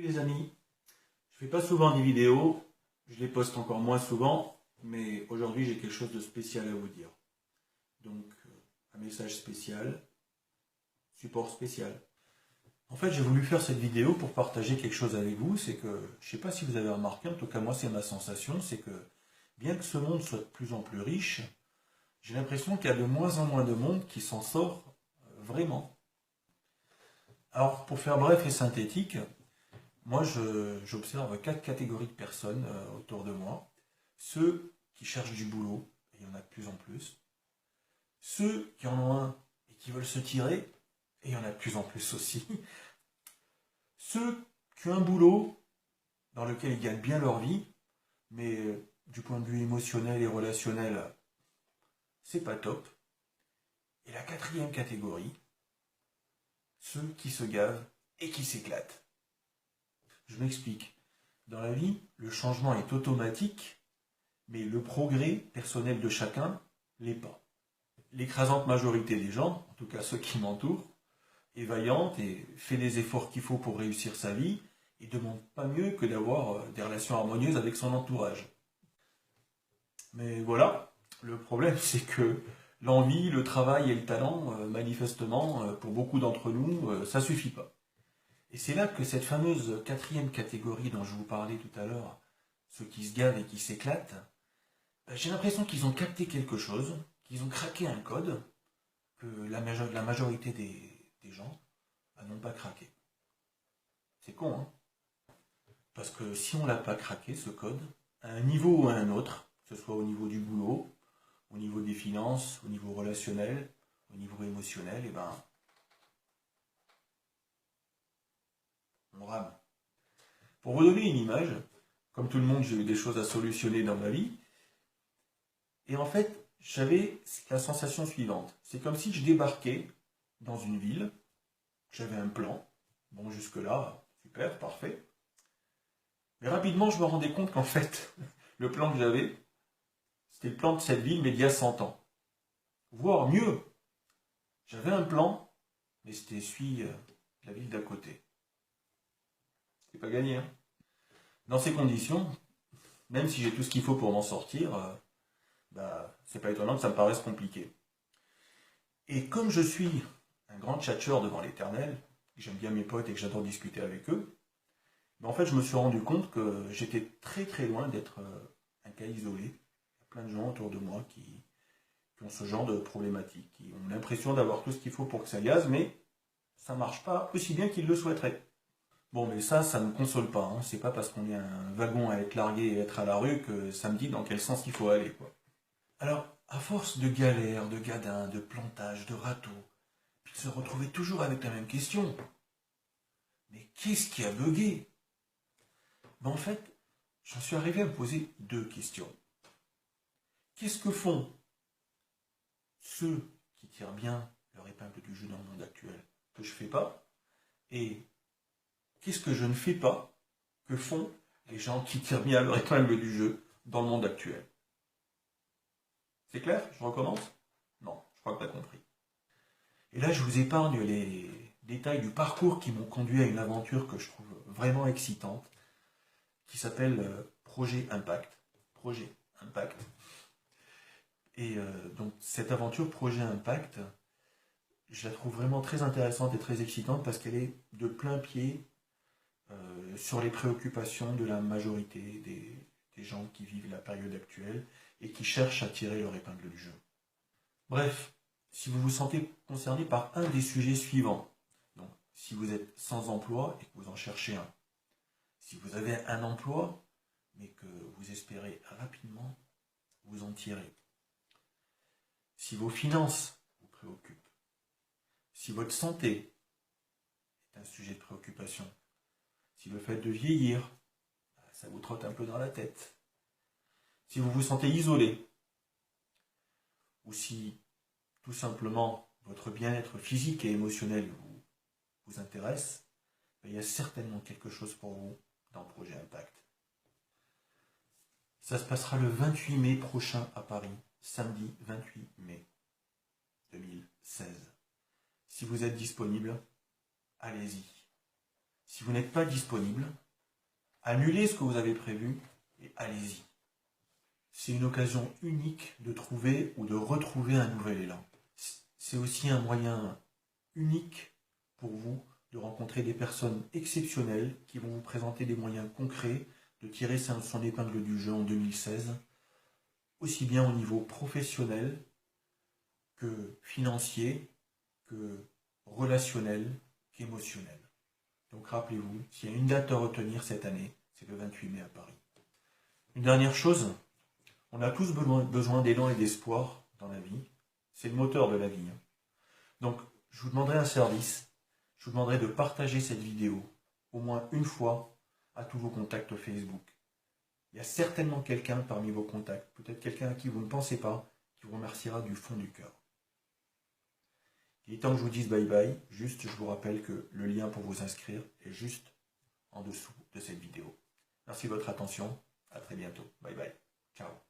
Salut les amis, je fais pas souvent des vidéos, je les poste encore moins souvent, mais aujourd'hui j'ai quelque chose de spécial à vous dire. Donc un message spécial, support spécial. En fait j'ai voulu faire cette vidéo pour partager quelque chose avec vous, c'est que, je sais pas si vous avez remarqué, en tout cas moi c'est ma sensation, c'est que bien que ce monde soit de plus en plus riche, j'ai l'impression qu'il y a de moins en moins de monde qui s'en sort vraiment. Alors pour faire bref et synthétique, moi, j'observe quatre catégories de personnes autour de moi. Ceux qui cherchent du boulot, et il y en a de plus en plus. Ceux qui en ont un et qui veulent se tirer, et il y en a de plus en plus aussi. Ceux qui ont un boulot dans lequel ils gagnent bien leur vie, mais du point de vue émotionnel et relationnel, c'est pas top. Et la quatrième catégorie, ceux qui se gavent et qui s'éclatent. Je m'explique. Dans la vie, le changement est automatique, mais le progrès personnel de chacun l'est pas. L'écrasante majorité des gens, en tout cas ceux qui m'entourent, est vaillante et fait les efforts qu'il faut pour réussir sa vie et ne demande pas mieux que d'avoir des relations harmonieuses avec son entourage. Mais voilà, le problème c'est que l'envie, le travail et le talent, manifestement, pour beaucoup d'entre nous, ça suffit pas. Et c'est là que cette fameuse quatrième catégorie dont je vous parlais tout à l'heure, ceux qui se gavent et qui s'éclatent, j'ai l'impression qu'ils ont capté quelque chose, qu'ils ont craqué un code que la majorité des gens n'ont pas craqué. C'est con, hein? Parce que si on l'a pas craqué, ce code, à un niveau ou à un autre, que ce soit au niveau du boulot, au niveau des finances, au niveau relationnel, au niveau émotionnel, et ben, on rame. Pour vous donner une image, comme tout le monde, j'ai eu des choses à solutionner dans ma vie, et en fait, j'avais la sensation suivante. C'est comme si je débarquais dans une ville, j'avais un plan. Bon, jusque-là, super, parfait. Mais rapidement, je me rendais compte qu'en fait, le plan que j'avais, c'était le plan de cette ville, mais d'il y a 100 ans. Voire mieux, j'avais un plan, mais c'était celui de la ville d'à côté. C'est pas gagné, hein. Dans ces conditions, même si j'ai tout ce qu'il faut pour m'en sortir, c'est pas étonnant que ça me paraisse compliqué. Et comme je suis un grand tchatcheur devant l'éternel, que j'aime bien mes potes et que j'adore discuter avec eux, en fait, je me suis rendu compte que j'étais très très loin d'être un cas isolé. Il y a plein de gens autour de moi qui ont ce genre de problématiques, qui ont l'impression d'avoir tout ce qu'il faut pour que ça gaz, mais ça marche pas aussi bien qu'ils le souhaiteraient. Bon, mais ça ne me console pas, hein. C'est pas parce qu'on est un wagon à être largué et être à la rue que ça me dit dans quel sens il faut aller, quoi. Alors, à force de galères, de gadins, de plantages, de râteaux, puis de se retrouver toujours avec la même question. Mais qu'est-ce qui a bugué? En fait, j'en suis arrivé à me poser deux questions. Qu'est-ce que font ceux qui tirent bien leur épingle du jeu dans le monde actuel que je ne fais pas? Et qu'est-ce que je ne fais pas que font les gens qui tirent bien leur épingle du jeu dans le monde actuel? C'est clair? Je recommence? Non, je crois que tu as compris. Et là, je vous épargne les détails du parcours qui m'ont conduit à une aventure que je trouve vraiment excitante, qui s'appelle Projet Impact. Projet Impact. Et donc cette aventure Projet Impact, je la trouve vraiment très intéressante et très excitante parce qu'elle est de plein pied sur les préoccupations de la majorité des gens qui vivent la période actuelle et qui cherchent à tirer leur épingle du jeu. Bref, si vous vous sentez concerné par un des sujets suivants, donc si vous êtes sans emploi et que vous en cherchez un, si vous avez un emploi mais que vous espérez rapidement vous en tirer, si vos finances vous préoccupent, si votre santé est un sujet de préoccupation, si le fait de vieillir, ça vous trotte un peu dans la tête, si vous vous sentez isolé, ou si tout simplement votre bien-être physique et émotionnel vous intéresse, il y a certainement quelque chose pour vous dans Projet Impact. Ça se passera le 28 mai prochain à Paris, samedi 28 mai 2016. Si vous êtes disponible, allez-y. Si vous n'êtes pas disponible, annulez ce que vous avez prévu et allez-y. C'est une occasion unique de trouver ou de retrouver un nouvel élan. C'est aussi un moyen unique pour vous de rencontrer des personnes exceptionnelles qui vont vous présenter des moyens concrets de tirer son épingle du jeu en 2016, aussi bien au niveau professionnel que financier, que relationnel, qu'émotionnel. Donc rappelez-vous, s'il y a une date à retenir cette année, c'est le 28 mai à Paris. Une dernière chose, on a tous besoin d'élan et d'espoir dans la vie. C'est le moteur de la vie. Donc, je vous demanderai un service. Je vous demanderai de partager cette vidéo au moins une fois à tous vos contacts Facebook. Il y a certainement quelqu'un parmi vos contacts, peut-être quelqu'un à qui vous ne pensez pas, qui vous remerciera du fond du cœur. Il est temps que je vous dise bye bye. Juste, je vous rappelle que le lien pour vous inscrire est juste en dessous de cette vidéo. Merci de votre attention. À très bientôt. Bye bye. Ciao.